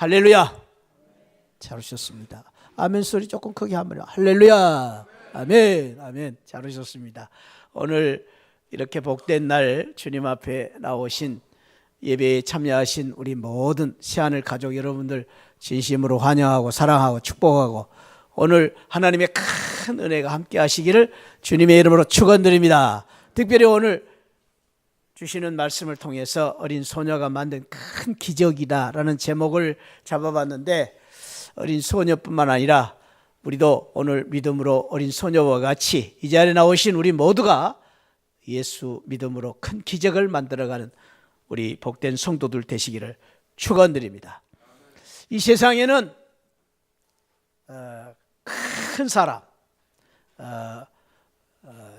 할렐루야. 잘 오셨습니다. 아멘 소리 조금 크게 한번. 할렐루야. 아멘. 아멘. 잘 오셨습니다. 오늘 이렇게 복된 날 주님 앞에 나오신 예배에 참여하신 우리 모든 새하늘 가족 여러분들 진심으로 환영하고 사랑하고 축복하고 오늘 하나님의 큰 은혜가 함께 하시기를 주님의 이름으로 축원드립니다. 특별히 오늘 주시는 말씀을 통해서 어린 소녀가 만든 큰 기적이다라는 제목을 잡아봤는데, 어린 소녀뿐만 아니라 우리도 오늘 믿음으로 어린 소녀와 같이 이 자리에 나오신 우리 모두가 예수 믿음으로 큰 기적을 만들어가는 우리 복된 성도들 되시기를 축원드립니다. 이 세상에는 큰 사람,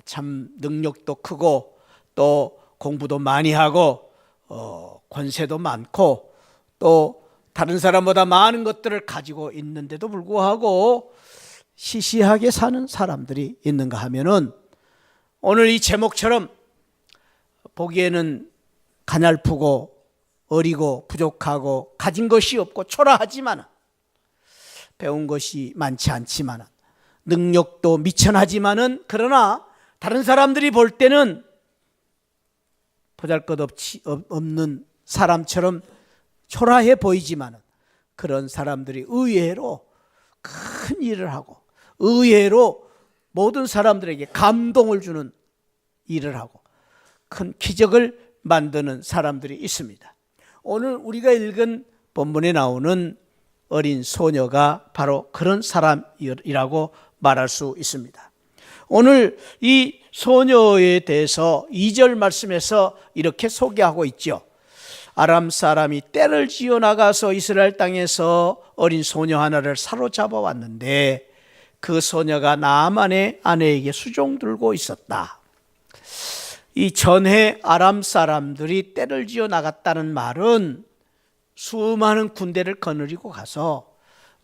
참 능력도 크고 또 공부도 많이 하고 권세도 많고 또 다른 사람보다 많은 것들을 가지고 있는데도 불구하고 시시하게 사는 사람들이 있는가 하면은, 오늘 이 제목처럼 보기에는 가냘프고 어리고 부족하고 가진 것이 없고 초라하지만, 배운 것이 많지 않지만, 능력도 미천하지만은, 그러나 다른 사람들이 볼 때는 보잘것없는 사람처럼 초라해 보이지만, 그런 사람들이 의외로 큰 일을 하고 의외로 모든 사람들에게 감동을 주는 일을 하고 큰 기적을 만드는 사람들이 있습니다. 오늘 우리가 읽은 본문에 나오는 어린 소녀가 바로 그런 사람이라고 말할 수 있습니다. 오늘 이 소녀에 대해서 2절 말씀에서 이렇게 소개하고 있죠. 아람 사람이 떼를 지어 나가서 이스라엘 땅에서 어린 소녀 하나를 사로잡아 왔는데 그 소녀가 나아만의 아내에게 수종 들고 있었다. 이 전에 아람 사람들이 떼를 지어 나갔다는 말은 수많은 군대를 거느리고 가서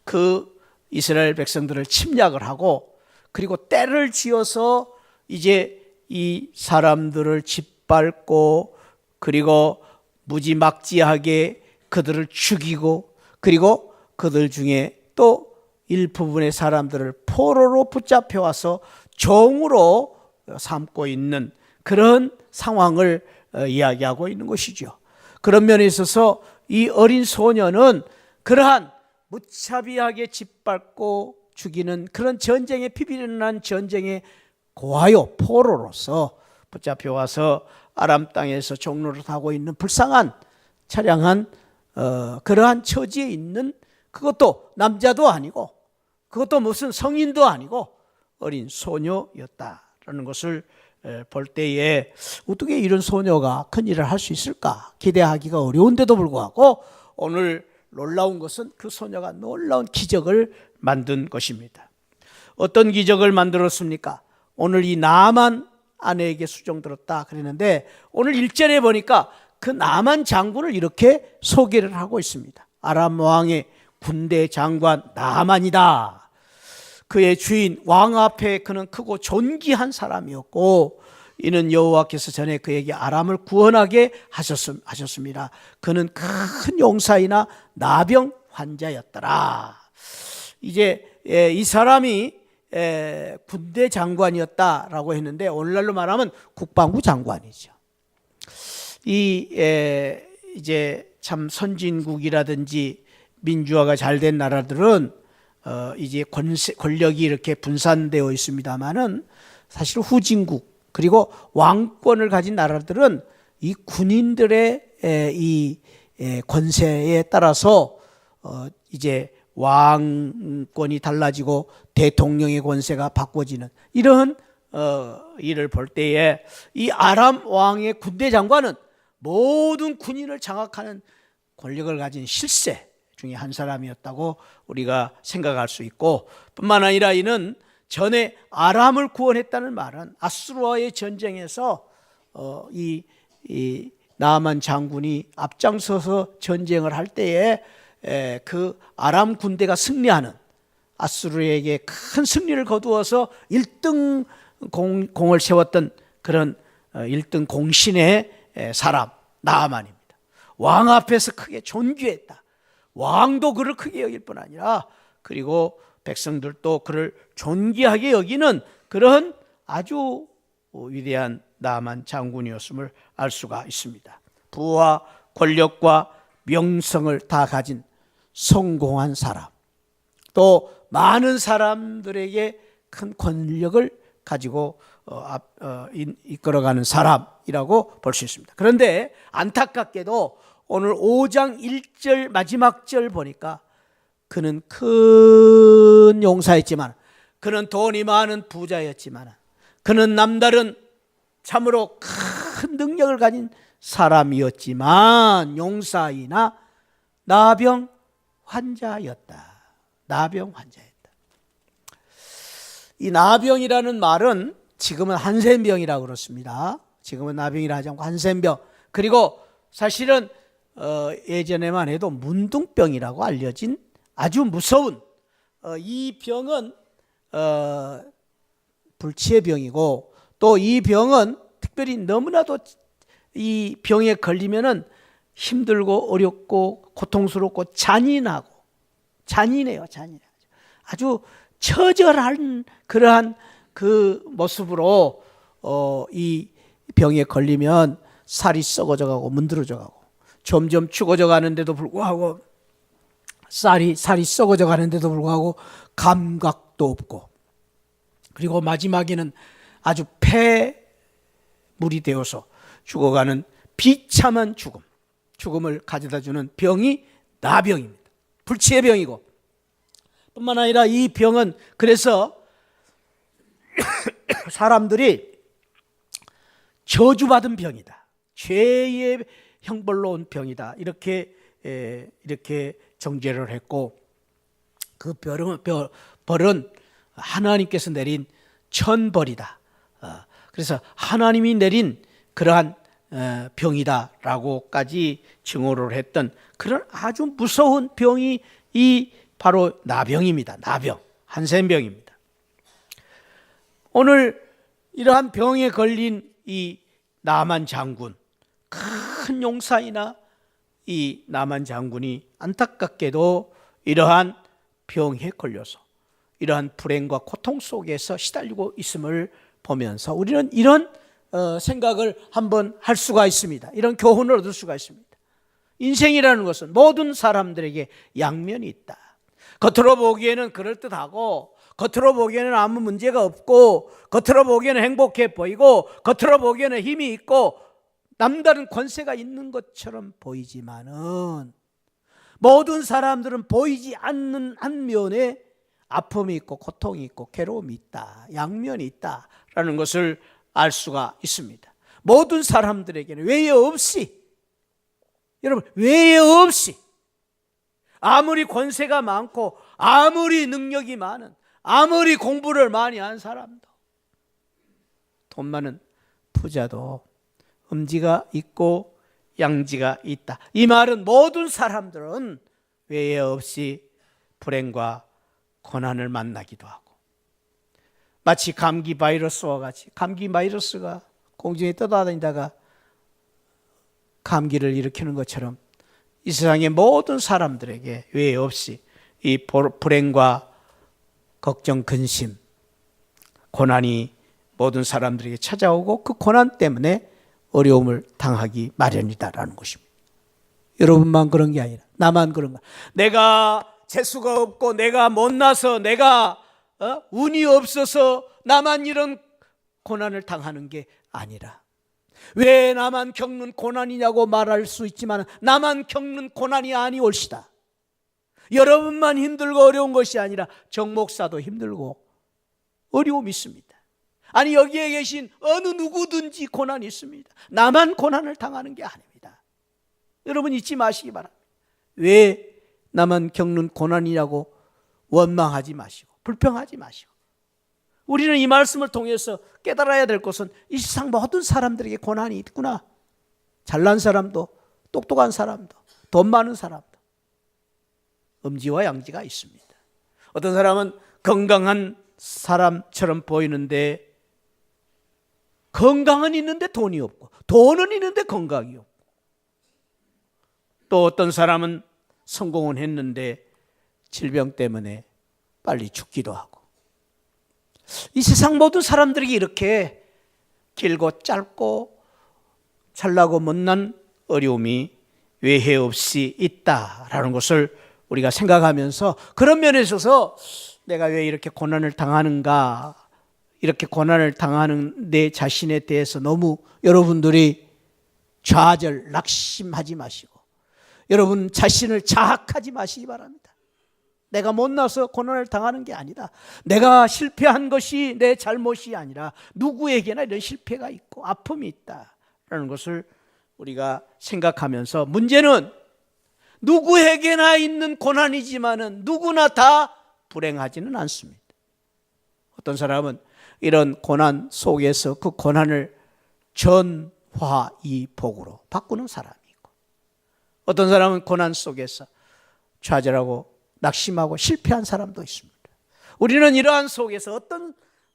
그 이스라엘 백성들을 침략을 하고, 그리고 떼를 지어서 이제 이 사람들을 짓밟고 그리고 무지막지하게 그들을 죽이고, 그리고 그들 중에 또 일부분의 사람들을 포로로 붙잡혀 와서 종으로 삼고 있는 그런 상황을 이야기하고 있는 것이죠. 그런 면에 있어서 이 어린 소녀는 그러한 무차비하게 짓밟고 죽이는 그런 전쟁에, 비비련한 전쟁에 고아요, 포로로서 붙잡혀 와서 아람 땅에서 종노릇하고 있는 불쌍한 처량한 그러한 처지에 있는, 그것도 남자도 아니고 그것도 무슨 성인도 아니고 어린 소녀였다라는 것을 볼 때에 어떻게 이런 소녀가 큰 일을 할 수 있을까 기대하기가 어려운데도 불구하고 오늘 놀라운 것은 그 소녀가 놀라운 기적을 만든 것입니다. 어떤 기적을 만들었습니까? 오늘 이 나아만 아내에게 수종 들었다 그랬는데, 오늘 1절에 보니까 그 나아만 장군을 이렇게 소개를 하고 있습니다. 아람 왕의 군대 장관 나아만이다. 그의 주인 왕 앞에 그는 크고 존귀한 사람이었고, 이는 여호와께서 전에 그에게 아람을 구원하게 하셨습니다. 그는 큰 용사이나 나병 환자였더라. 이제 이 사람이 군대 장관이었다라고 했는데, 오늘날로 말하면 국방부 장관이죠. 이제 참 선진국이라든지 민주화가 잘 된 나라들은 이제 권력이 이렇게 분산되어 있습니다만은, 사실 후진국 그리고 왕권을 가진 나라들은 이 군인들의 이 권세에 따라서 이제 왕권이 달라지고 대통령의 권세가 바꿔지는 이런 일을 볼 때에, 이 아람 왕의 군대 장관은 모든 군인을 장악하는 권력을 가진 실세 중에 한 사람이었다고 우리가 생각할 수 있고, 뿐만 아니라 이는 전에 아람을 구원했다는 말은 아수르와의 전쟁에서 이 나아만 장군이 앞장서서 전쟁을 할 때에 그 아람 군대가 승리하는, 아수르에게 큰 승리를 거두어서 1등 공을 세웠던 그런 1등 공신의 사람 나아만입니다. 왕 앞에서 크게 존귀했다. 왕도 그를 크게 여길 뿐 아니라 그리고 백성들도 그를 존귀하게 여기는 그런 아주 위대한 나만 장군이었음을 알 수가 있습니다. 부와 권력과 명성을 다 가진 성공한 사람, 또 많은 사람들에게 큰 권력을 가지고 이끌어가는 사람이라고 볼 수 있습니다. 그런데 안타깝게도 오늘 5장 1절 마지막 절 보니까 그는 큰 용사였지만, 그는 돈이 많은 부자였지만, 그는 남다른 참으로 큰 능력을 가진 사람이었지만 용사이나 나병 환자였다. 나병 환자였다. 이 나병이라는 말은 지금은 한센병이라고 그렇습니다. 지금은 나병이라 하지 않고 한센병. 그리고 사실은 예전에만 해도 문둥병이라고 알려진 아주 무서운 이 병은 불치의 병이고, 또 이 병은 특별히 너무나도 이 병에 걸리면은 힘들고 어렵고 고통스럽고 잔인해요. 아주 처절한 그러한 그 모습으로 이 병에 걸리면 살이 썩어져 가고 문드러져 가고, 점점 죽어져 가는데도 불구하고 살이 썩어져 가는데도 불구하고 감각도 없고, 그리고 마지막에는 아주 폐물이 되어서 죽어가는 비참한 죽음을 가져다주는 병이 나병입니다. 불치의 병이고, 뿐만 아니라 이 병은 그래서 사람들이 저주받은 병이다, 죄의 형벌로 온 병이다, 이렇게 정죄를 했고, 그 벌은 하나님께서 내린 천벌이다. 그래서 하나님이 내린 그러한 병이다라고까지 증오를 했던 그런 아주 무서운 병이 이 바로 나병입니다. 나병, 한센병입니다. 오늘 이러한 병에 걸린 이 나만 장군, 큰 용사이나 이 나만 장군이 안타깝게도 이러한 병에 걸려서 이러한 불행과 고통 속에서 시달리고 있음을 보면서 우리는 이런 생각을 한번 할 수가 있습니다. 이런 교훈을 얻을 수가 있습니다. 인생이라는 것은 모든 사람들에게 양면이 있다. 겉으로 보기에는 그럴듯하고, 겉으로 보기에는 아무 문제가 없고, 겉으로 보기에는 행복해 보이고, 겉으로 보기에는 힘이 있고 남다른 권세가 있는 것처럼 보이지만은, 모든 사람들은 보이지 않는 한 면에 아픔이 있고 고통이 있고 괴로움이 있다, 양면이 있다라는 것을 알 수가 있습니다. 모든 사람들에게는 외에 없이, 여러분, 외에 없이 아무리 권세가 많고 아무리 능력이 많은, 아무리 공부를 많이 한 사람도, 돈 많은 부자도 음지가 있고 양지가 있다. 이 말은 모든 사람들은 외에 없이 불행과 고난을 만나기도 하고, 마치 감기 바이러스와 같이 감기 바이러스가 공중에 떠다니다가 감기를 일으키는 것처럼 이 세상의 모든 사람들에게 외에 없이 이 불행과 걱정, 근심, 고난이 모든 사람들에게 찾아오고, 그 고난 때문에 어려움을 당하기 마련이다라는 것입니다. 여러분만 그런 게 아니라 나만 그런 거. 내가 재수가 없고 내가 못나서 내가 운이 없어서 나만 이런 고난을 당하는 게 아니라, 왜 나만 겪는 고난이냐고 말할 수 있지만 나만 겪는 고난이 아니올시다. 여러분만 힘들고 어려운 것이 아니라 정 목사도 힘들고 어려움이 있습니다. 아니, 여기에 계신 어느 누구든지 고난이 있습니다. 나만 고난을 당하는 게 아닙니다. 여러분 잊지 마시기 바랍니다. 왜 나만 겪는 고난이냐고 원망하지 마시고 불평하지 마시고, 우리는 이 말씀을 통해서 깨달아야 될 것은 이 세상 모든 사람들에게 고난이 있구나. 잘난 사람도, 똑똑한 사람도, 돈 많은 사람도 음지와 양지가 있습니다. 어떤 사람은 건강한 사람처럼 보이는데, 건강은 있는데 돈이 없고, 돈은 있는데 건강이 없고, 또 어떤 사람은 성공은 했는데 질병 때문에 빨리 죽기도 하고, 이 세상 모든 사람들이 이렇게 길고 짧고 잘나고 못난 어려움이 외회 없이 있다라는 것을 우리가 생각하면서, 그런 면에 있어서 내가 왜 이렇게 고난을 당하는가, 이렇게 고난을 당하는 내 자신에 대해서 너무 여러분들이 좌절, 낙심하지 마시고 여러분 자신을 자학하지 마시기 바랍니다. 내가 못나서 고난을 당하는 게 아니다. 내가 실패한 것이 내 잘못이 아니라 누구에게나 이런 실패가 있고 아픔이 있다라는 것을 우리가 생각하면서, 문제는 누구에게나 있는 고난이지만은 누구나 다 불행하지는 않습니다. 어떤 사람은 이런 고난 속에서 그 고난을 전화이복으로 바꾸는 사람이 있고, 어떤 사람은 고난 속에서 좌절하고 낙심하고 실패한 사람도 있습니다. 우리는 이러한 속에서 어떤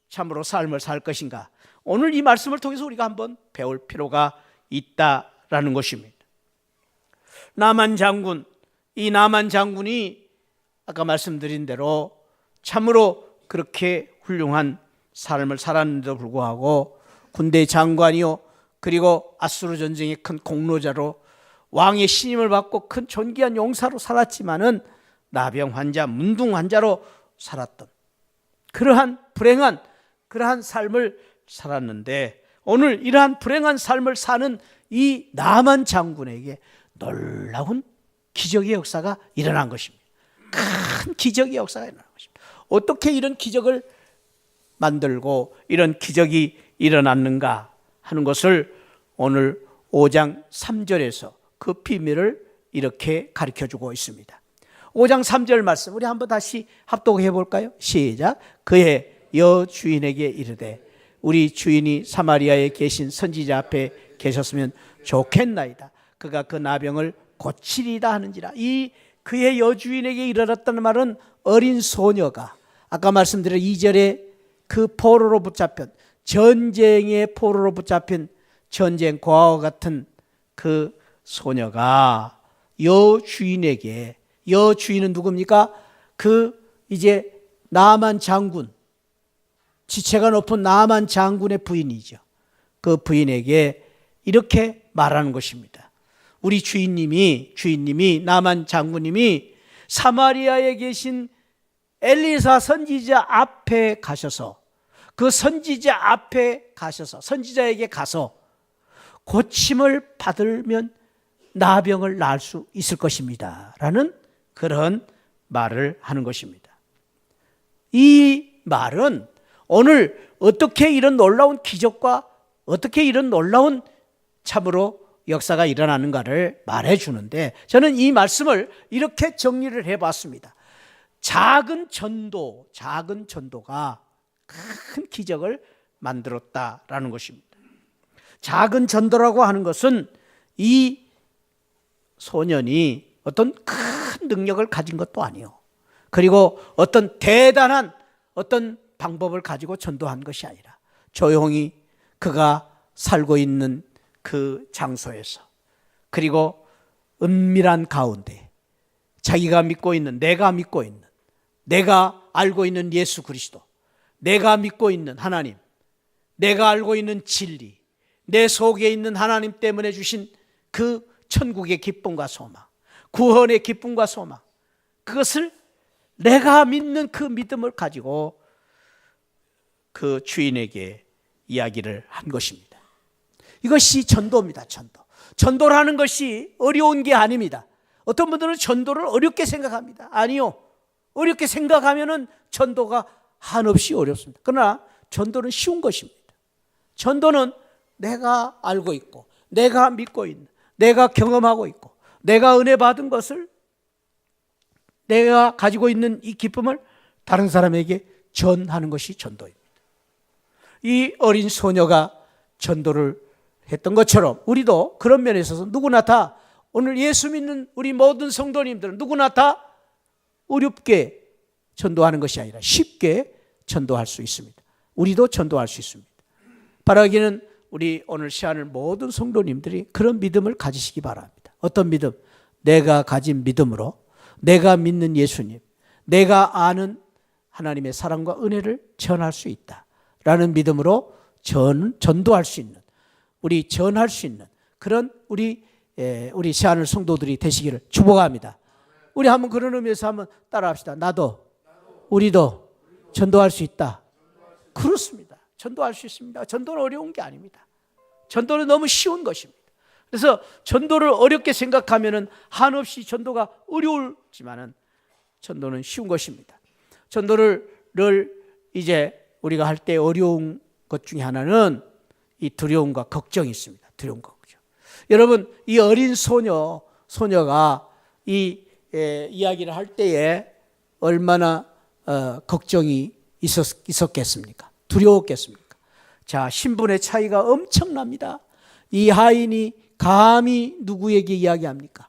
참으로 삶을 살 것인가, 오늘 이 말씀을 통해서 우리가 한번 배울 필요가 있다라는 것입니다. 나만 장군, 이 나만 장군이 아까 말씀드린 대로 참으로 그렇게 훌륭한 삶을 살았는데도 불구하고 군대 장관이요, 그리고 아수르 전쟁의 큰 공로자로 왕의 신임을 받고 큰 존귀한 용사로 살았지만은 나병 환자, 문둥 환자로 살았던 그러한 불행한 그러한 삶을 살았는데, 오늘 이러한 불행한 삶을 사는 이 나만 장군에게 놀라운 기적의 역사가 일어난 것입니다. 큰 기적의 역사가 일어난 것입니다. 어떻게 이런 기적을 만들고 이런 기적이 일어났는가 하는 것을 오늘 5장 3절에서 그 비밀을 이렇게 가르쳐주고 있습니다. 5장 3절 말씀 우리 한번 다시 합독해 볼까요? 시작. 그의 여주인에게 이르되 우리 주인이 사마리아에 계신 선지자 앞에 계셨으면 좋겠나이다. 그가 그 나병을 고치리다 하는지라. 이 그의 여주인에게 일어났다는 말은 어린 소녀가 아까 말씀드린 2절에 그 포로로 붙잡힌, 전쟁의 포로로 붙잡힌 전쟁 고아와 같은 그 소녀가 여주인에게, 여주인은 누굽니까? 그 이제 나만 장군, 지체가 높은 나만 장군의 부인이죠. 그 부인에게 이렇게 말하는 것입니다. 우리 주인님이 나만 장군님이 사마리아에 계신 엘리사 선지자 앞에 가셔서, 그 선지자 앞에 가셔서 선지자에게 가서 고침을 받으면 나병을 날 수 있을 것입니다 라는 그런 말을 하는 것입니다. 이 말은 오늘 어떻게 이런 놀라운 기적과 어떻게 이런 놀라운 참으로 역사가 일어나는가를 말해주는데, 저는 이 말씀을 이렇게 정리를 해봤습니다. 작은 전도가 큰 기적을 만들었다라는 것입니다. 작은 전도라고 하는 것은 이 소년이 어떤 큰 능력을 가진 것도 아니요, 그리고 어떤 대단한 어떤 방법을 가지고 전도한 것이 아니라 조용히 그가 살고 있는 그 장소에서, 그리고 은밀한 가운데 자기가 믿고 있는, 내가 믿고 있는, 내가 알고 있는 예수 그리스도, 내가 믿고 있는 하나님, 내가 알고 있는 진리, 내 속에 있는 하나님 때문에 주신 그 천국의 기쁨과 소망, 구원의 기쁨과 소망, 그것을 내가 믿는 그 믿음을 가지고 그 주인에게 이야기를 한 것입니다. 이것이 전도입니다. 전도라는 것이 어려운 게 아닙니다. 어떤 분들은 전도를 어렵게 생각합니다. 아니요, 어렵게 생각하면은 전도가 한없이 어렵습니다. 그러나 전도는 쉬운 것입니다. 전도는 내가 알고 있고, 내가 믿고 있는, 내가 경험하고 있고, 내가 은혜 받은 것을, 내가 가지고 있는 이 기쁨을 다른 사람에게 전하는 것이 전도입니다. 이 어린 소녀가 전도를 했던 것처럼 우리도 그런 면에 있어서 누구나 다, 오늘 예수 믿는 우리 모든 성도님들은 누구나 다 어렵게 전도하는 것이 아니라 쉽게 전도할 수 있습니다. 우리도 전도할 수 있습니다. 바라기는 우리 오늘 시간을 모든 성도님들이 그런 믿음을 가지시기 바랍니다. 어떤 믿음? 내가 가진 믿음으로 내가 믿는 예수님, 내가 아는 하나님의 사랑과 은혜를 전할 수 있다라는 믿음으로 전도할 수 있는, 우리 전할 수 있는 그런 우리 새하늘 성도들이 되시기를 축복합니다. 우리 한번 그런 의미에서 한번 따라합시다. 나도, 우리도 전도할 수 있다. 그렇습니다. 전도할 수 있습니다. 전도는 어려운 게 아닙니다. 전도는 너무 쉬운 것입니다. 그래서 전도를 어렵게 생각하면은 한없이 전도가 어려울지만은 전도는 쉬운 것입니다. 전도를 이제 우리가 할 때 어려운 것 중에 하나는 이 두려움과 걱정이 있습니다. 두려움과 걱정. 여러분, 이 어린 소녀가 이 이야기를 할 때에 얼마나 걱정이 있었겠습니까? 두려웠겠습니까? 자, 신분의 차이가 엄청납니다. 이 하인이 감히 누구에게 이야기합니까?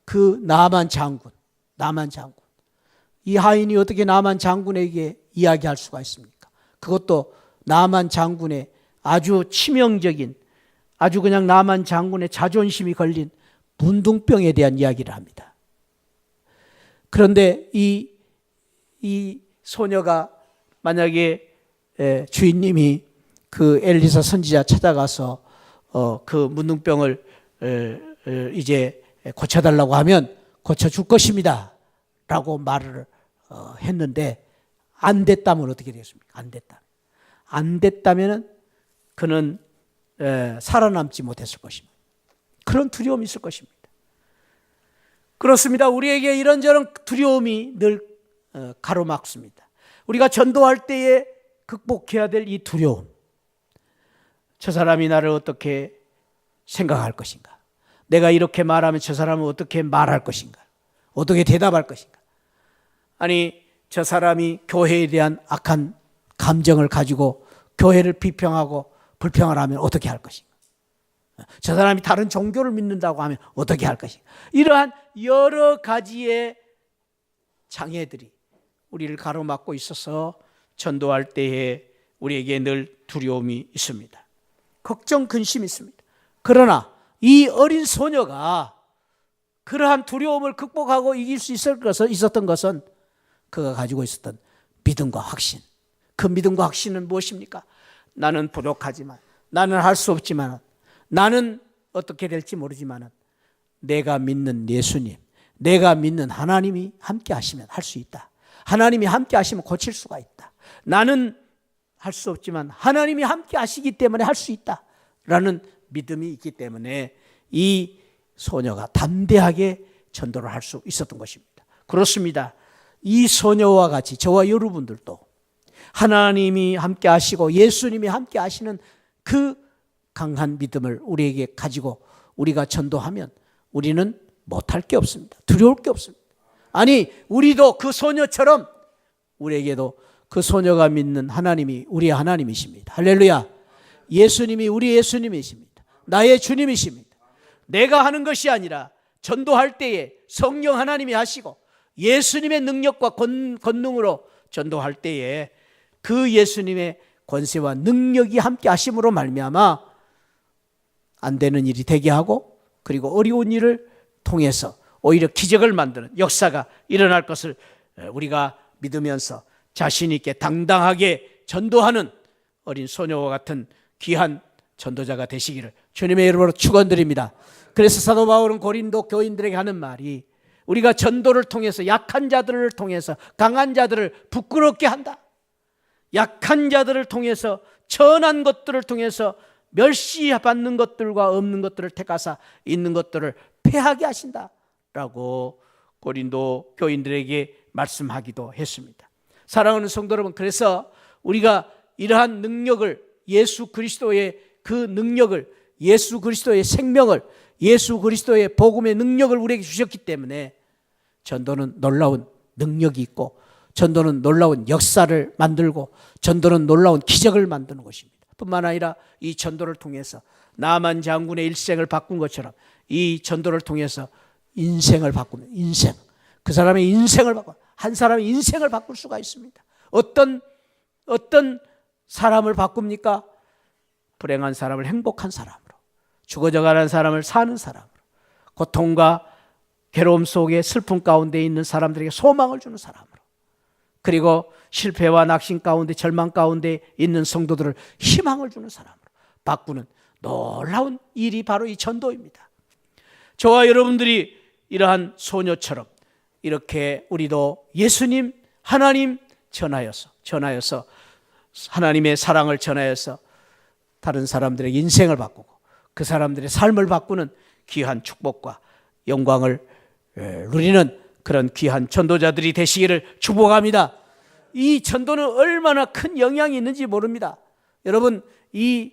그 나만 장군. 이 하인이 어떻게 나만 장군에게 이야기할 수가 있습니까? 그것도 나만 장군의 아주 치명적인, 아주 그냥 나만 장군의 자존심이 걸린 문둥병에 대한 이야기를 합니다. 그런데 이 소녀가 만약에 주인님이 그 엘리사 선지자 찾아가서 그 문둥병을 이제 고쳐달라고 하면 고쳐줄 것입니다 라고 말을 했는데 안 됐다면 어떻게 되겠습니까? 안 됐다면 그는 살아남지 못했을 것입니다. 그런 두려움이 있을 것입니다. 그렇습니다. 우리에게 이런저런 두려움이 늘 가로막습니다. 우리가 전도할 때에 극복해야 될 이 두려움. 저 사람이 나를 어떻게 생각할 것인가? 내가 이렇게 말하면 저 사람은 어떻게 말할 것인가? 어떻게 대답할 것인가? 아니, 저 사람이 교회에 대한 악한 감정을 가지고 교회를 비평하고 불평을 하면 어떻게 할 것인가? 저 사람이 다른 종교를 믿는다고 하면 어떻게 할 것인가? 이러한 여러 가지의 장애들이 우리를 가로막고 있어서 전도할 때에 우리에게 늘 두려움이 있습니다. 걱정, 근심이 있습니다. 그러나 이 어린 소녀가 그러한 두려움을 극복하고 이길 수 있었던 것은 그가 가지고 있었던 믿음과 확신. 그 믿음과 확신은 무엇입니까? 나는 부족하지만, 나는 할 수 없지만, 나는 어떻게 될지 모르지만 내가 믿는 예수님, 내가 믿는 하나님이 함께 하시면 할 수 있다. 하나님이 함께 하시면 고칠 수가 있다. 나는 할 수 없지만 하나님이 함께 하시기 때문에 할 수 있다 라는 믿음이 있기 때문에 이 소녀가 담대하게 전도를 할 수 있었던 것입니다. 그렇습니다. 이 소녀와 같이 저와 여러분들도 하나님이 함께 하시고 예수님이 함께 하시는 그 강한 믿음을 우리에게 가지고 우리가 전도하면 우리는 못할 게 없습니다. 두려울 게 없습니다. 아니, 우리도 그 소녀처럼 우리에게도 그 소녀가 믿는 하나님이 우리의 하나님이십니다. 할렐루야. 예수님이 우리 예수님이십니다. 나의 주님이십니다. 내가 하는 것이 아니라 전도할 때에 성령 하나님이 하시고 예수님의 능력과 권능으로 전도할 때에 그 예수님의 권세와 능력이 함께 하심으로 말미암아 안 되는 일이 되게 하고 그리고 어려운 일을 통해서 오히려 기적을 만드는 역사가 일어날 것을 우리가 믿으면서 자신 있게 당당하게 전도하는 어린 소녀와 같은 귀한 전도자가 되시기를 주님의 이름으로 축원드립니다. 그래서 사도 바울은 고린도 교인들에게 하는 말이 우리가 전도를 통해서 약한 자들을 통해서 강한 자들을 부끄럽게 한다. 약한 자들을 통해서 천한 것들을 통해서 멸시받는 것들과 없는 것들을 택하사 있는 것들을 패하게 하신다라고 고린도 교인들에게 말씀하기도 했습니다. 사랑하는 성도 여러분, 그래서 우리가 이러한 능력을 예수 그리스도의 그 능력을 예수 그리스도의 생명을 예수 그리스도의 복음의 능력을 우리에게 주셨기 때문에 전도는 놀라운 능력이 있고 전도는 놀라운 역사를 만들고 전도는 놀라운 기적을 만드는 것입니다. 뿐만 아니라 이 전도를 통해서 나만 장군의 일생을 바꾼 것처럼 이 전도를 통해서 인생을 바꾸는 인생, 그 사람의 인생을 바꿔 한 사람의 인생을 바꿀 수가 있습니다. 어떤 사람을 바꿉니까? 불행한 사람을 행복한 사람으로, 죽어져가는 사람을 사는 사람으로, 고통과 괴로움 속에 슬픔 가운데 있는 사람들에게 소망을 주는 사람으로, 그리고 실패와 낙심 가운데 절망 가운데 있는 성도들을 희망을 주는 사람으로 바꾸는 놀라운 일이 바로 이 전도입니다. 저와 여러분들이 이러한 소녀처럼 이렇게 우리도 예수님, 하나님 전하여서 하나님의 사랑을 전하여서 다른 사람들의 인생을 바꾸고 그 사람들의 삶을 바꾸는 귀한 축복과 영광을 누리는 그런 귀한 전도자들이 되시기를 축복합니다. 이 전도는 얼마나 큰 영향이 있는지 모릅니다. 여러분, 이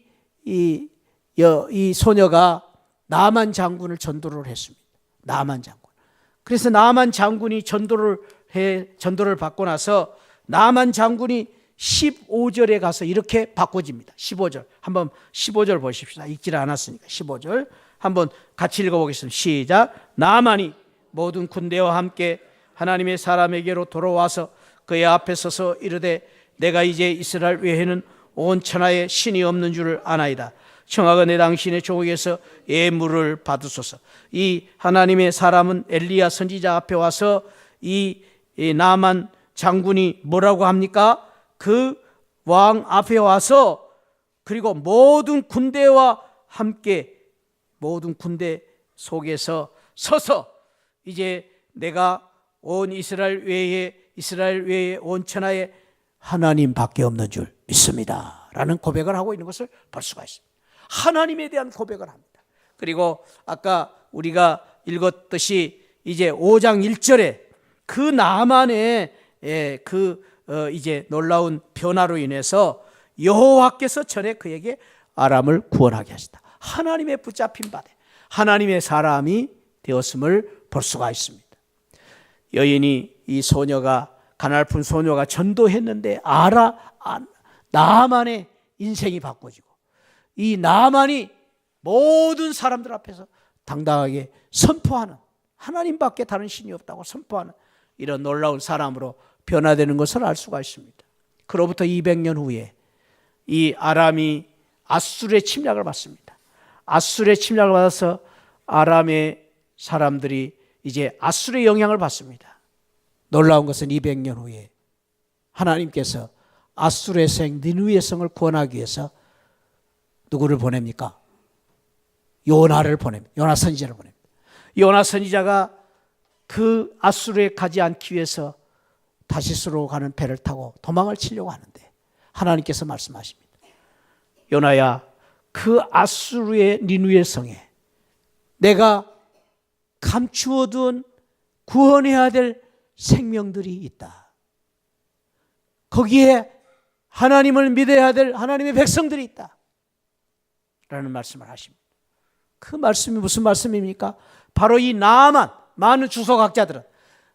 소녀가 나만 장군을 전도를 했습니다. 나만 장군. 그래서 나만 장군이 전도를 받고 나서 나만 장군이 15절에 가서 이렇게 바꿔집니다. 15절. 한번 15절 보십시다. 읽지를 않았으니까 15절. 한번 같이 읽어보겠습니다. 시작. 나만이 모든 군대와 함께 하나님의 사람에게로 돌아와서 그의 앞에 서서 이르되 내가 이제 이스라엘 외에는 온 천하에 신이 없는 줄을 아나이다. 청하건대 당신의 종에게서 예물을 받으소서. 이 하나님의 사람은 엘리야 선지자 앞에 와서 이 나만 장군이 뭐라고 합니까? 그 왕 앞에 와서 그리고 모든 군대와 함께 모든 군대 속에서 서서 이제 내가 온 이스라엘 외에 온 천하에 하나님밖에 없는 줄 믿습니다 라는 고백을 하고 있는 것을 볼 수가 있습니다. 하나님에 대한 고백을 합니다. 그리고 아까 우리가 읽었듯이 이제 5장 1절에 그 나만의 이제 놀라운 변화로 인해서 여호와께서 전에 그에게 아람을 구원하게 하시다. 하나님의 붙잡힌 바대, 하나님의 사람이 되었음을 볼 수가 있습니다. 여인이 이 소녀가 가냘픈 소녀가 전도했는데 나만의 인생이 바꿔지고 이 나만이 모든 사람들 앞에서 당당하게 선포하는, 하나님밖에 다른 신이 없다고 선포하는 이런 놀라운 사람으로 변화되는 것을 알 수가 있습니다. 그로부터 200년 후에 이 아람이 아수르의 침략을 받습니다. 아수르의 침략을 받아서 아람의 사람들이 이제 아수르의 영향을 받습니다. 놀라운 것은 200년 후에 하나님께서 아수르의 성 니느웨 성을 구원하기 위해서 누구를 보냅니까? 요나를 보냅니다. 요나 선지자를 보냅니다. 요나 선지자가 그 아수르에 가지 않기 위해서 다시스로 가는 배를 타고 도망을 치려고 하는데 하나님께서 말씀하십니다. 요나야, 그 아수르의 니느웨 성에 내가 감추어둔 구원해야 될 생명들이 있다. 거기에 하나님을 믿어야 될 하나님의 백성들이 있다 라는 말씀을 하십니다. 그 말씀이 무슨 말씀입니까? 바로 이 나만, 많은 주석학자들은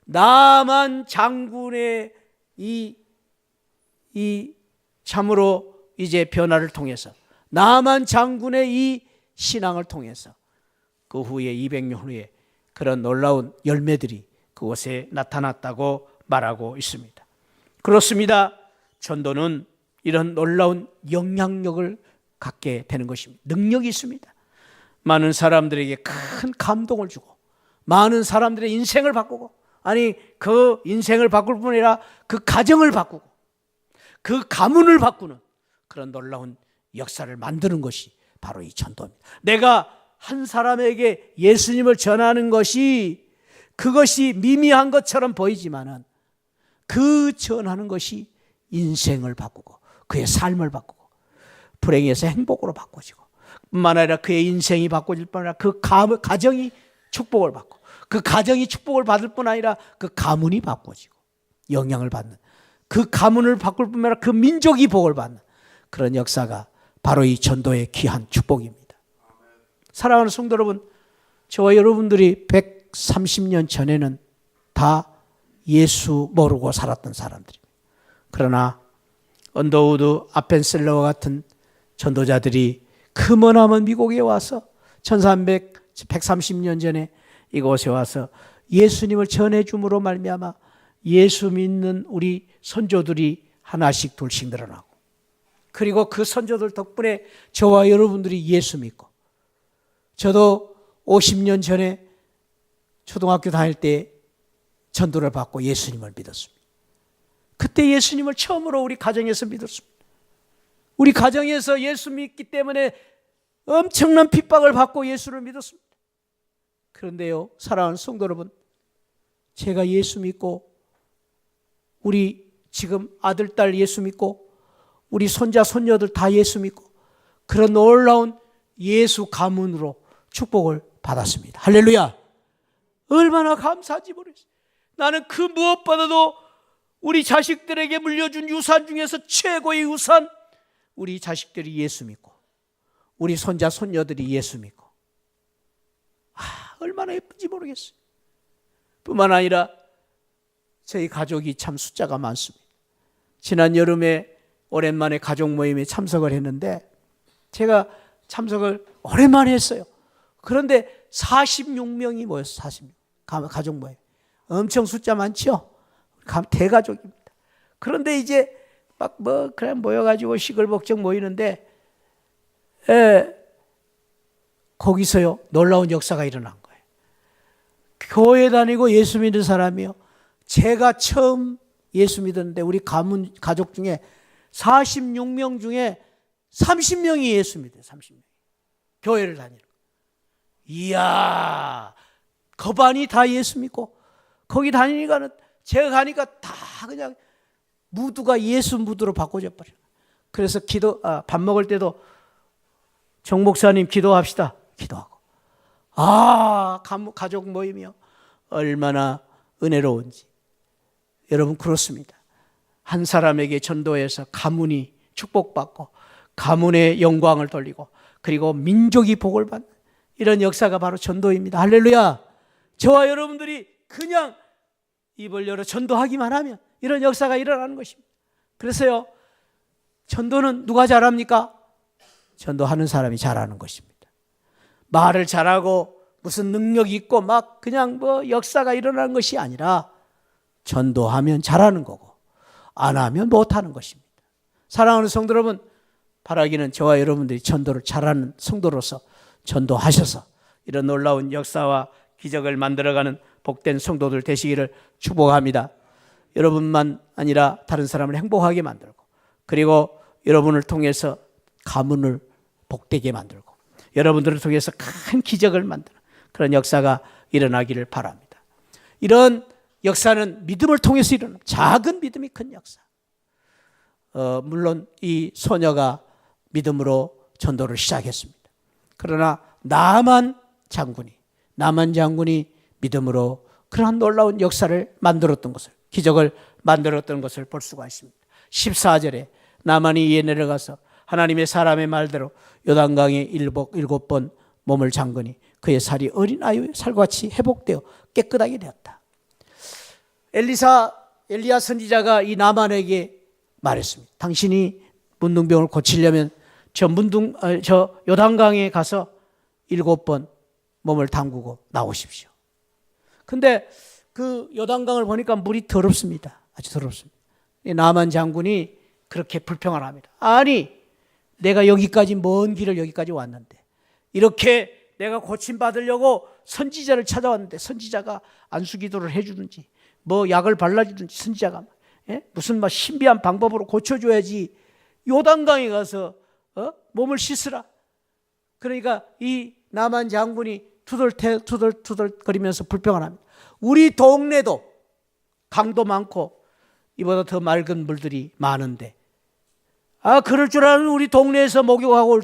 나만 장군의 이 참으로 이제 변화를 통해서 나만 장군의 이 신앙을 통해서 그 후에 200년 후에 그런 놀라운 열매들이 그곳에 나타났다고 말하고 있습니다. 그렇습니다. 전도는 이런 놀라운 영향력을 갖게 되는 것입니다. 능력이 있습니다. 많은 사람들에게 큰 감동을 주고 많은 사람들의 인생을 바꾸고, 아니 그 인생을 바꿀 뿐 아니라 그 가정을 바꾸고 그 가문을 바꾸는 그런 놀라운 역사를 만드는 것이 바로 이 전도입니다. 내가 한 사람에게 예수님을 전하는 것이 그것이 미미한 것처럼 보이지만은 그 전하는 것이 인생을 바꾸고 그의 삶을 바꾸고 불행에서 행복으로 바꿔지고 뿐만 아니라 그의 인생이 바꿔질 뿐 아니라 그 가정이 축복을 받고 그 가정이 축복을 받을 뿐 아니라 그 가문이 바꿔지고 영향을 받는, 그 가문을 바꿀 뿐만 아니라 그 민족이 복을 받는 그런 역사가 바로 이 전도의 귀한 축복입니다. 사랑하는 성도 여러분, 저와 여러분들이 130년 전에는 다 예수 모르고 살았던 사람들입니다. 그러나 언더우드 아펜셀러와 같은 전도자들이 그 머나먼 미국에 와서 130년 전에 이곳에 와서 예수님을 전해줌으로 말미암아 예수 믿는 우리 선조들이 하나씩 둘씩 늘어나고, 그리고 그 선조들 덕분에 저와 여러분들이 예수 믿고, 저도 50년 전에 초등학교 다닐 때 전도를 받고 예수님을 믿었습니다. 그때 예수님을 처음으로 우리 가정에서 믿었습니다. 우리 가정에서 예수 믿기 때문에 엄청난 핍박을 받고 예수를 믿었습니다. 그런데요, 사랑하는 성도 여러분, 제가 예수 믿고 우리 지금 아들, 딸 예수 믿고 우리 손자, 손녀들 다 예수 믿고 그런 놀라운 예수 가문으로 축복을 받았습니다. 할렐루야! 얼마나 감사한지 모르겠어요. 나는 그 무엇보다도 우리 자식들에게 물려준 유산 중에서 최고의 유산, 우리 자식들이 예수 믿고 우리 손자, 손녀들이 예수 믿고 얼마나 예쁜지 모르겠어요. 뿐만 아니라 저희 가족이 참 숫자가 많습니다. 지난 여름에 오랜만에 가족 모임에 참석을 했는데 제가 참석을 오랜만에 했어요. 그런데 46명이 모였어요. 46명. 가족 모임. 엄청 숫자 많죠? 대가족입니다. 그런데 이제 막 그냥 모여가지고 시끌벅적 모이는데 거기서요 놀라운 역사가 일어난 거예요. 교회 다니고 예수 믿는 사람이요. 제가 처음 예수 믿었는데 우리 가족 중에 46명 중에 30명이 예수 믿어요. 30명. 교회를 다니는. 이야, 거반이 다 예수 믿고 거기 다니니까는 제가 가니까 다 그냥 무드가 예수 무드로 바꿔져 버려요. 그래서 밥 먹을 때도 정 목사님 기도합시다. 기도하고. 가족 모임이요. 얼마나 은혜로운지. 여러분 그렇습니다. 한 사람에게 전도해서 가문이 축복받고 가문의 영광을 돌리고 그리고 민족이 복을 받는 이런 역사가 바로 전도입니다. 할렐루야. 저와 여러분들이 그냥 입을 열어 전도하기만 하면 이런 역사가 일어나는 것입니다. 그래서요, 전도는 누가 잘합니까? 전도하는 사람이 잘하는 것입니다. 말을 잘하고 무슨 능력이 있고 막 그냥 역사가 일어나는 것이 아니라 전도하면 잘하는 거고 안 하면 못하는 것입니다. 사랑하는 성도 여러분, 바라기는 저와 여러분들이 전도를 잘하는 성도로서 전도하셔서 이런 놀라운 역사와 기적을 만들어가는 복된 성도들 되시기를 축복합니다. 여러분만 아니라 다른 사람을 행복하게 만들고 그리고 여러분을 통해서 가문을 복되게 만들고 여러분들을 통해서 큰 기적을 만드는 그런 역사가 일어나기를 바랍니다. 이런 역사는 믿음을 통해서 일어나는 작은 믿음이 큰 역사. 물론 이 소녀가 믿음으로 전도를 시작했습니다. 그러나 나만 장군이 믿음으로 그러한 놀라운 역사를 만들었던 것을, 기적을 만들었던 것을 볼 수가 있습니다. 14절에 나만이 이에 내려가서 하나님의 사람의 말대로 요단강에 7번 몸을 잠그니 그의 살이 어린아이의 살같이 회복되어 깨끗하게 되었다. 엘리야 선지자가 이 나만에게 말했습니다. 당신이 문둥병을 고치려면 저 요단강에 가서 7번 몸을 담그고 나오십시오. 근데 그 요단강을 보니까 물이 더럽습니다. 아주 더럽습니다. 나만 장군이 그렇게 불평을 합니다. 아니, 내가 여기까지 먼 길을 여기까지 왔는데 이렇게 내가 고침받으려고 선지자를 찾아왔는데 선지자가 안수기도를 해주든지 약을 발라주든지 선지자가 무슨 신비한 방법으로 고쳐줘야지 요단강에 가서 몸을 씻으라. 그러니까 이 나만 장군이 투덜거리면서 불평을 합니다. 우리 동네도 강도 많고 이보다 더 맑은 물들이 많은데 그럴 줄 아는 우리 동네에서 목욕하고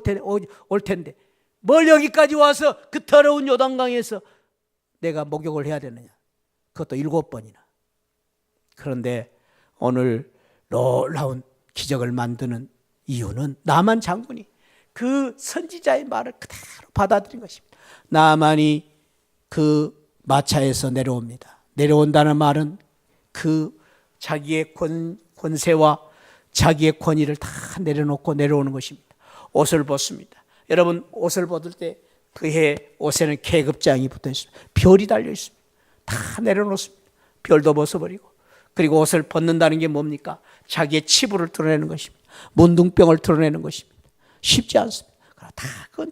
올 텐데 뭘 여기까지 와서 그 더러운 요단강에서 내가 목욕을 해야 되느냐. 그것도 7번이나. 그런데 오늘 놀라운 기적을 만드는 이유는 나만 장군이 그 선지자의 말을 그대로 받아들인 것입니다. 나만이 그 마차에서 내려옵니다. 내려온다는 말은 그 자기의 권세와 자기의 권위를 다 내려놓고 내려오는 것입니다. 옷을 벗습니다. 여러분 옷을 벗을 때 그의 옷에는 계급장이 붙어 있습니다. 별이 달려 있습니다. 다 내려놓습니다. 별도 벗어버리고 그리고 옷을 벗는다는 게 뭡니까? 자기의 치부를 드러내는 것입니다. 문둥병을 드러내는 것입니다. 쉽지 않습니다. 다 그건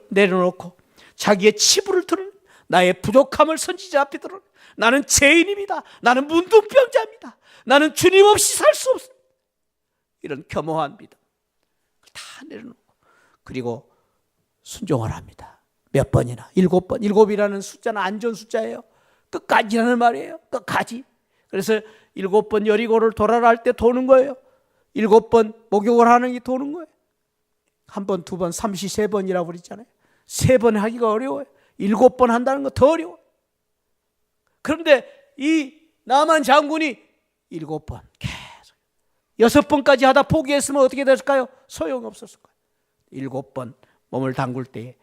내려놓고 자기의 치부를 드러내 나의 부족함을 선지자 앞에 드러. 나는 죄인입니다. 나는 문둥병자입니다. 나는 주님 없이 살 수 없습니다. 이런 겸허한 믿음 다 내려놓고, 그리고 순종을 합니다. 몇 번이나? 7번. 7이라는 숫자는 안전 숫자예요. 끝까지라는 말이에요. 끝까지. 그래서 7번 여리고를 돌아라 할 때 도는 거예요. 7번 목욕을 하는 게 도는 거예요. 1번, 2번, 33번이라고 그랬잖아요. 3번 하기가 어려워요. 7번 한다는 거 더 어려워요. 그런데 이 나만 장군이 7번 계속 6번까지 하다 포기했으면 어떻게 됐을까요? 소용없었을 거예요. 7번 몸을 담글 때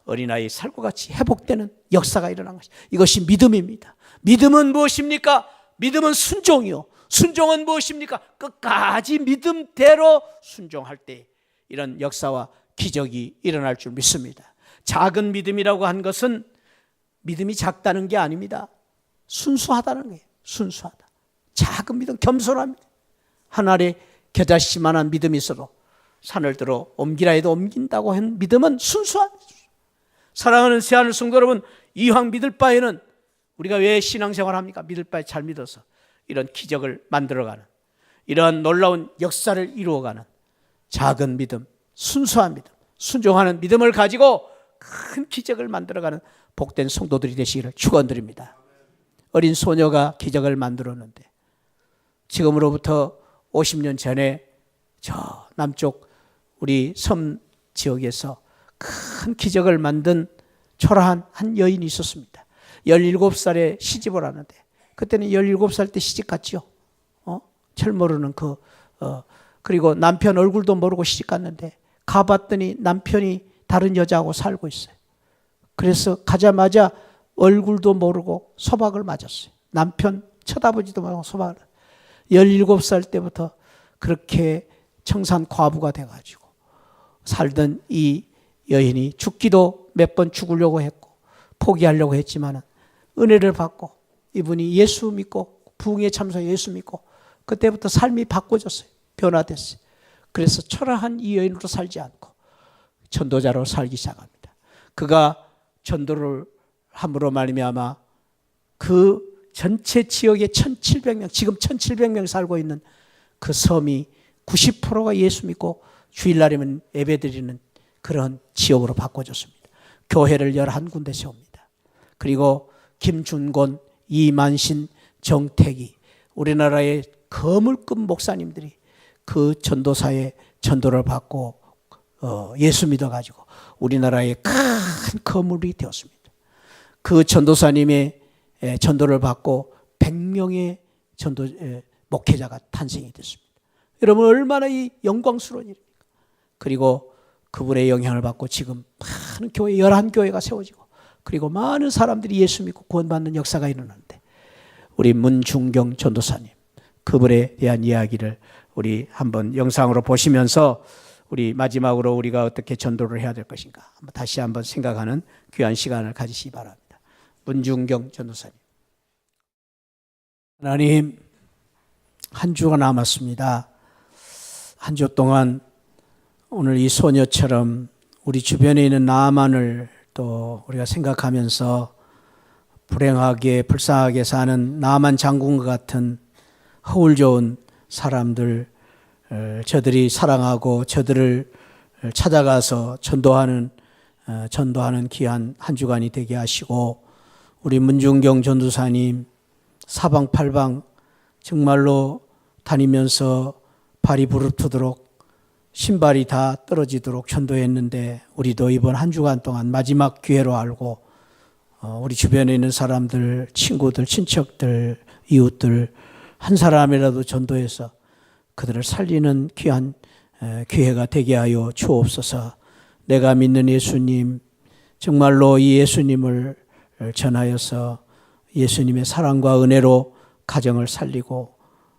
어린아이 살구같이 회복되는 역사가 일어난 것이, 이것이 믿음입니다. 믿음은 무엇입니까? 믿음은 순종이요. 순종은 무엇입니까? 끝까지 믿음대로 순종할 때 이런 역사와 기적이 일어날 줄 믿습니다. 작은 믿음이라고 한 것은 믿음이 작다는 게 아닙니다. 순수하다는 거예요. 순수하다. 작은 믿음, 겸손합니다. 한 알의 겨자씨만한 믿음이 있어도 산을 들어 옮기라 해도 옮긴다고 한 믿음은 순수한 믿음. 사랑하는 새하늘 성도 여러분, 이왕 믿을 바에는 우리가 왜 신앙생활 합니까? 믿을 바에 잘 믿어서 이런 기적을 만들어가는, 이러한 놀라운 역사를 이루어가는 작은 믿음, 순수한 믿음, 순종하는 믿음을 가지고 큰 기적을 만들어가는 복된 성도들이 되시기를 축원드립니다. 어린 소녀가 기적을 만들었는데 지금으로부터 50년 전에 저 남쪽 우리 섬 지역에서 큰 기적을 만든 초라한 한 여인이 있었습니다. 17살에 시집을 하는데, 그때는 17살 때 시집 갔지요. 철 모르는 그리고 남편 얼굴도 모르고 시집 갔는데, 가봤더니 남편이 다른 여자하고 살고 있어요. 그래서 가자마자 얼굴도 모르고 소박을 맞았어요. 남편 쳐다보지도 말고 소박을. 17살 때부터 그렇게 청산 과부가 돼가지고 살던 이 여인이 죽기도 몇 번 죽으려고 했고 포기하려고 했지만 은혜를 받고, 이분이 예수 믿고 부흥에 참석해 예수 믿고 그때부터 삶이 바꿔졌어요. 변화됐어요. 그래서 초라한 이 여인으로 살지 않고 전도자로 살기 시작합니다. 그가 전도를 함으로 말미암아 그 전체 지역에 1,700명, 지금 1,700명 살고 있는 그 섬이 90%가 예수 믿고 주일날이면 예배드리는 그런 지역으로 바꿔졌습니다. 교회를 11군데 세웁니다. 그리고 김준곤, 이만신, 정택이, 우리나라의 거물급 목사님들이 그 전도사의 전도를 받고 예수 믿어가지고 우리나라의 큰 거물이 되었습니다. 그 전도사님의 전도를 받고 100명의 전도 목회자가 탄생이 됐습니다. 여러분, 얼마나 이 영광스러운 일입니까? 그리고 그분의 영향을 받고 지금 많은 교회, 11교회가 세워지고, 그리고 많은 사람들이 예수 믿고 구원받는 역사가 일어나는데, 우리 문중경 전도사님, 그분에 대한 이야기를 우리 한번 영상으로 보시면서 우리 마지막으로 우리가 어떻게 전도를 해야 될 것인가 다시 한번 생각하는 귀한 시간을 가지시기 바랍니다. 문중경 전도사님. 하나님, 한 주가 남았습니다. 한 주 동안 오늘 이 소녀처럼 우리 주변에 있는 나만을 또 우리가 생각하면서 불행하게 불쌍하게 사는 나만 장군과 같은 허울 좋은 사람들, 저들이 사랑하고 저들을 찾아가서 전도하는 귀한 한 주간이 되게 하시고, 우리 문중경 전도사님 사방팔방 정말로 다니면서 발이 부르트도록 신발이 다 떨어지도록 전도했는데, 우리도 이번 한 주간 동안 마지막 기회로 알고 우리 주변에 있는 사람들, 친구들, 친척들, 이웃들 한 사람이라도 전도해서 그들을 살리는 귀한 기회가 되게 하여 주옵소서. 내가 믿는 예수님, 정말로 이 예수님을 전하여서 예수님의 사랑과 은혜로 가정을 살리고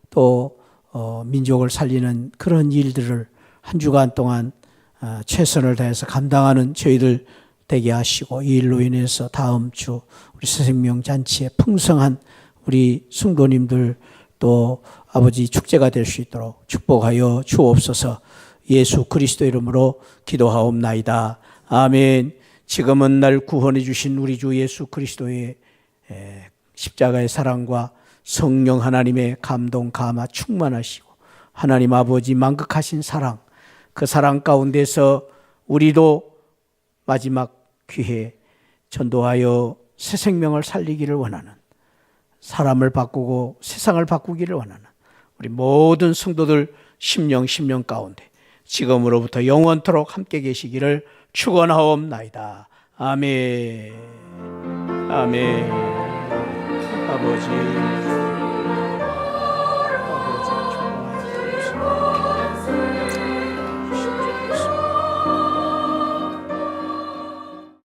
또 민족을 살리는 그런 일들을 한 주간 동안 최선을 다해서 감당하는 저희들 되게 하시고, 이 일로 인해서 다음 주 우리 새생명 잔치에 풍성한 우리 성도님들 또 아버지 축제가 될 수 있도록 축복하여 주옵소서. 예수 그리스도 이름으로 기도하옵나이다. 아멘. 지금은 날 구원해 주신 우리 주 예수 그리스도의 십자가의 사랑과 성령 하나님의 감동 감화 충만하시고 하나님 아버지 만극하신 사랑, 그 사랑 가운데서 우리도 마지막 기회에 전도하여 새 생명을 살리기를 원하는, 사람을 바꾸고 세상을 바꾸기를 원하는 우리 모든 성도들 심령 가운데 지금으로부터 영원토록 함께 계시기를 축원하옵나이다. 아멘. 아멘. 아버지